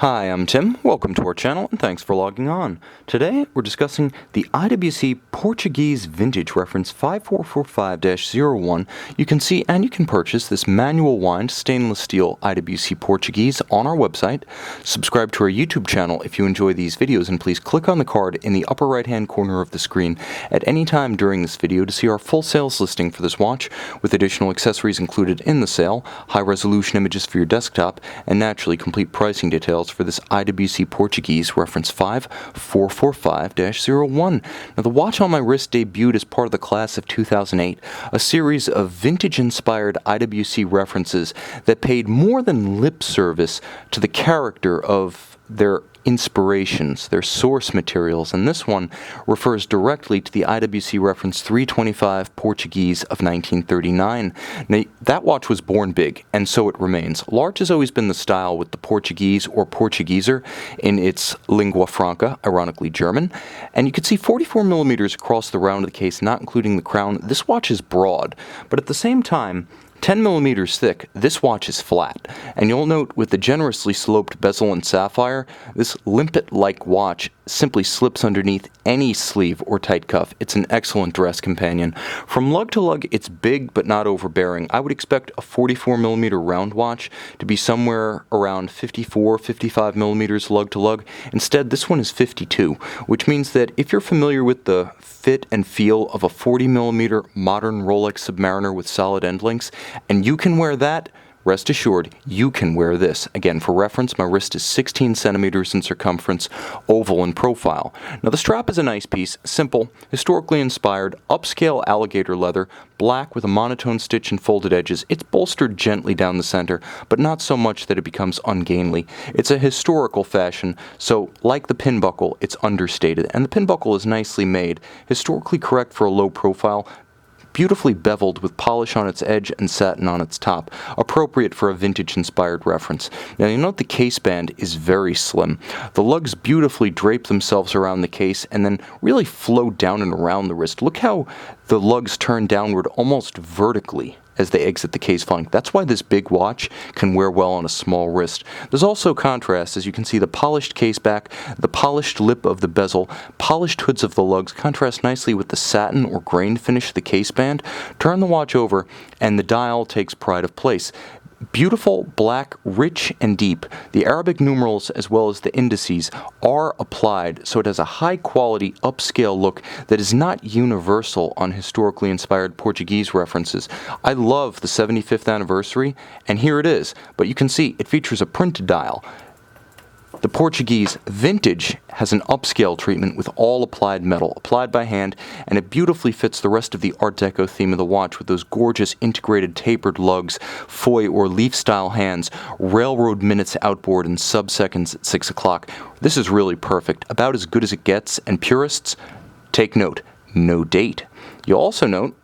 Hi, I'm Tim. Welcome to our channel and thanks for logging on. Today we're discussing the IWC Portuguese Vintage Reference 5445-01. You can see and you can purchase this manual wind stainless steel IWC Portuguese on our website. Subscribe to our YouTube channel if you enjoy these videos, and please click on the card in the upper right hand corner of the screen at any time during this video to see our full sales listing for this watch with additional accessories included in the sale, high resolution images for your desktop, and naturally complete pricing details for this IWC Portuguese Reference 5445-01. Now, the watch on my wrist debuted as part of the class of 2008, a series of vintage-inspired IWC references that paid more than lip service to the character of their inspirations, their source materials, and this one refers directly to the IWC Reference 325 Portuguese of 1939. Now, that watch was born big, and so it remains. Large has always been the style with the Portuguese or Portugieser in its lingua franca, ironically German, and you can see 44 millimeters across the round of the case, not including the crown. This watch is broad, but at the same time, 10 millimeters thick, this watch is flat, and you'll note with the generously sloped bezel and sapphire, this limpet-like watch simply slips underneath any sleeve or tight cuff. It's an excellent dress companion. From lug to lug, it's big but not overbearing. I would expect a 44 millimeter round watch to be somewhere around 55 millimeters lug to lug. Instead, this one is 52, which means that if you're familiar with the fit and feel of a 40 millimeter modern Rolex Submariner with solid end links, and you can wear that, rest assured, you can wear this. Again, for reference, my wrist is 16 centimeters in circumference, oval in profile. Now, the strap is a nice piece, simple, historically inspired, upscale alligator leather, black with a monotone stitch and folded edges. It's bolstered gently down the center, but not so much that it becomes ungainly. It's a historical fashion, so like the pin buckle, it's understated, and the pin buckle is nicely made, historically correct for a low profile, beautifully beveled with polish on its edge and satin on its top, appropriate for a vintage-inspired reference. Now, you note the case band is very slim. The lugs beautifully drape themselves around the case and then really flow down and around the wrist. Look how the lugs turn downward almost vertically as they exit the case flank. That's why this big watch can wear well on a small wrist. There's also contrast, as you can see the polished case back, the polished lip of the bezel, polished hoods of the lugs contrast nicely with the satin or grain finish of the case band. Turn the watch over and the dial takes pride of place. Beautiful, black, rich, and deep. The Arabic numerals as well as the indices are applied, so it has a high-quality, upscale look that is not universal on historically inspired Portuguese references. I love the 75th anniversary, and here it is, but you can see it features a printed dial. The Portuguese Vintage has an upscale treatment with all applied metal, applied by hand, and it beautifully fits the rest of the Art Deco theme of the watch with those gorgeous integrated tapered lugs, foy or leaf-style hands, railroad minutes outboard, and sub-seconds at 6 o'clock. This is really perfect, about as good as it gets, and purists, take note, no date. You'll also note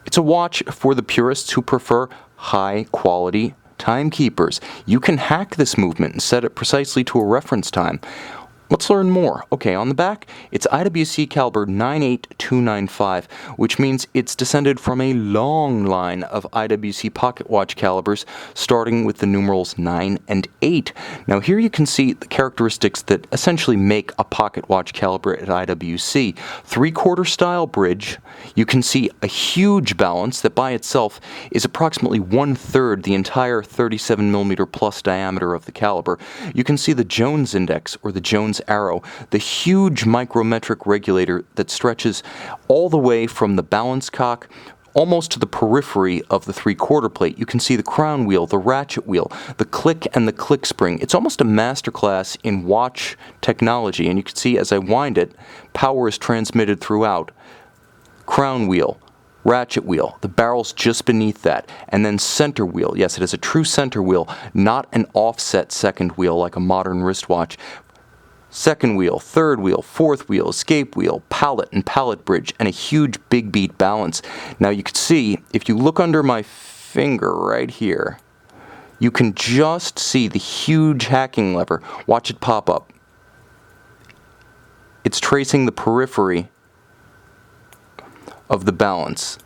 it's a watch for the purists who prefer high-quality timekeepers. You can hack this movement and set it precisely to a reference time. Let's learn more. Okay, on the back, it's IWC Caliber 98295, which means it's descended from a long line of IWC pocket watch calibers, starting with the numerals 9 and 8. Now, here you can see the characteristics that essentially make a pocket watch caliber at IWC. Three-quarter style bridge. You can see a huge balance that by itself is approximately 1/3 the entire 37 millimeter plus diameter of the caliber. You can see the Jones index, or the Jones arrow, the huge micrometric regulator that stretches all the way from the balance cock almost to the periphery of the three-quarter plate. You can see the crown wheel, the ratchet wheel, the click and the click spring. It's almost a masterclass in watch technology, and you can see as I wind it, power is transmitted throughout. Crown wheel, ratchet wheel, the barrel's just beneath that, and then center wheel. Yes, it has a true center wheel, not an offset second wheel like a modern wristwatch. Second wheel, third wheel, fourth wheel, escape wheel, pallet and pallet bridge, and a huge big beat balance. Now you can see, if you look under my finger right here, you can just see the huge hacking lever. Watch it pop up. It's tracing the periphery of the balance.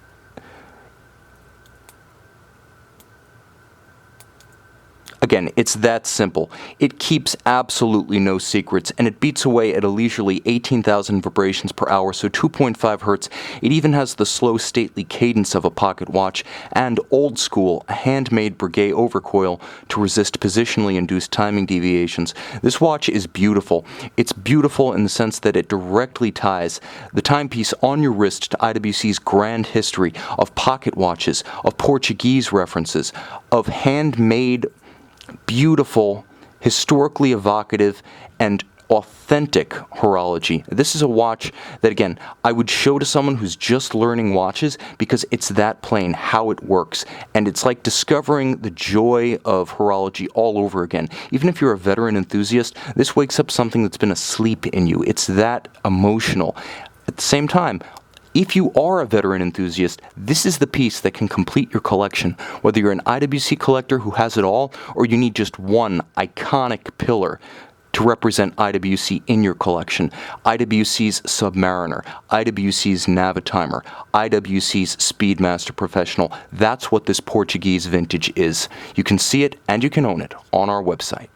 Again, it's that simple. It keeps absolutely no secrets, and it beats away at a leisurely 18,000 vibrations per hour, so 2.5 hertz. It even has the slow, stately cadence of a pocket watch, and old school, a handmade Breguet overcoil to resist positionally induced timing deviations. This watch is beautiful. It's beautiful in the sense that it directly ties the timepiece on your wrist to IWC's grand history of pocket watches, of Portuguese references, of handmade, beautiful, historically evocative, and authentic horology. This is a watch that, again, I would show to someone who's just learning watches because it's that plain how it works. And it's like discovering the joy of horology all over again. Even if you're a veteran enthusiast, this wakes up something that's been asleep in you. It's that emotional. At the same time, if you are a veteran enthusiast, this is the piece that can complete your collection. Whether you're an IWC collector who has it all, or you need just one iconic pillar to represent IWC in your collection. IWC's Submariner, IWC's Navitimer, IWC's Speedmaster Professional. That's what this Portuguese vintage is. You can see it and you can own it on our website.